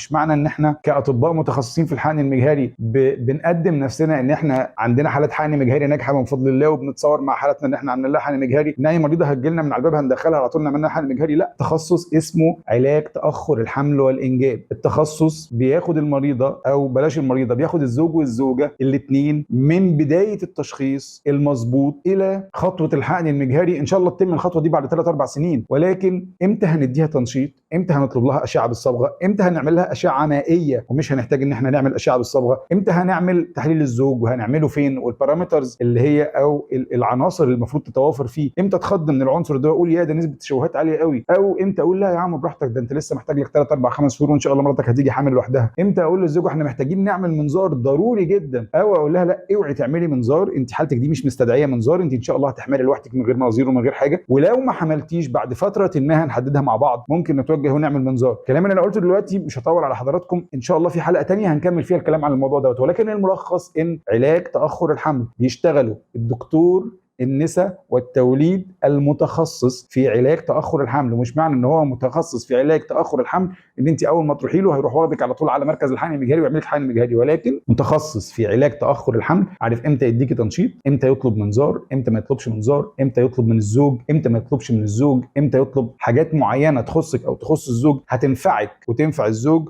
مش معنى ان احنا كاطباء متخصصين في الحقن المجهري بنقدم نفسنا ان احنا عندنا حالات حقن مجهري ناجحه من فضل الله، وبنتصور مع حالتنا ان احنا عملنا لها حقن مجهري، ان اي مريضه هتجيلنا من على الباب هندخلها على طول نعمل لها حقن مجهري. لا، تخصص اسمه علاج تاخر الحمل والانجاب. التخصص بياخد المريضه، او بلاش المريضه، بياخد الزوج والزوجه الاثنين من بدايه التشخيص المظبوط الى خطوه الحقن المجهري. ان شاء الله تتم الخطوه دي بعد 3 4 سنين، ولكن امتى هنديها تنشيط؟ امتى هنطلب لها اشعه بالصبغه؟ امتى هنعمل لها اشعه مائيه ومش هنحتاج ان احنا نعمل اشعه بالصبغه؟ امتى هنعمل تحليل الزوج وهنعمله فين؟ والبارامترز اللي هي او العناصر اللي المفروض تتوافر فيه. امتى اتخض من العنصر ده واقول يا ده نسبه تشوهات عاليه قوي؟ او امتى اقول لا يا عم براحتك، ده انت لسه محتاج لك 3 4 5 شهور وان شاء الله مراتك هتيجي حامل لوحدها؟ امتى اقول للزوج احنا محتاجين نعمل منظار ضروري جدا؟ او اقول لها لا اوعي تعملي منظار، انت حالتك دي مش مستدعيه منظار، انت ان شاء الله هتحملي لوحدك من غير مناظير ومن غير حاجه، ولو ما حملتيش بعد فتره ما هنحددها مع بعض ممكن نتوجه ونعمل منظار. الكلام اللي انا قلته دلوقتي مش هطول على حضراتكم، ان شاء الله في حلقه تانية هنكمل فيها الكلام عن الموضوع دوت، ولكن الملخص ان علاج تاخر الحمل بيشتغلوا الدكتور النساء والتوليد المتخصص في علاج تاخر الحمل. ومش معنى ان هو متخصص في علاج تاخر الحمل ان انت اول ما تروحي له هيروح واخدك على طول على مركز الحقن المجهري ويعمل لك حقن مجهري، ولكن متخصص في علاج تاخر الحمل، عارف امتى يديكي تنشيط، امتى يطلب منظار، امتى ما يطلبش منظار، امتى يطلب من الزوج، امتى ما يطلبش من الزوج، امتى يطلب حاجات معينه تخصك او تخص الزوج هتنفعك وتنفع الزوج،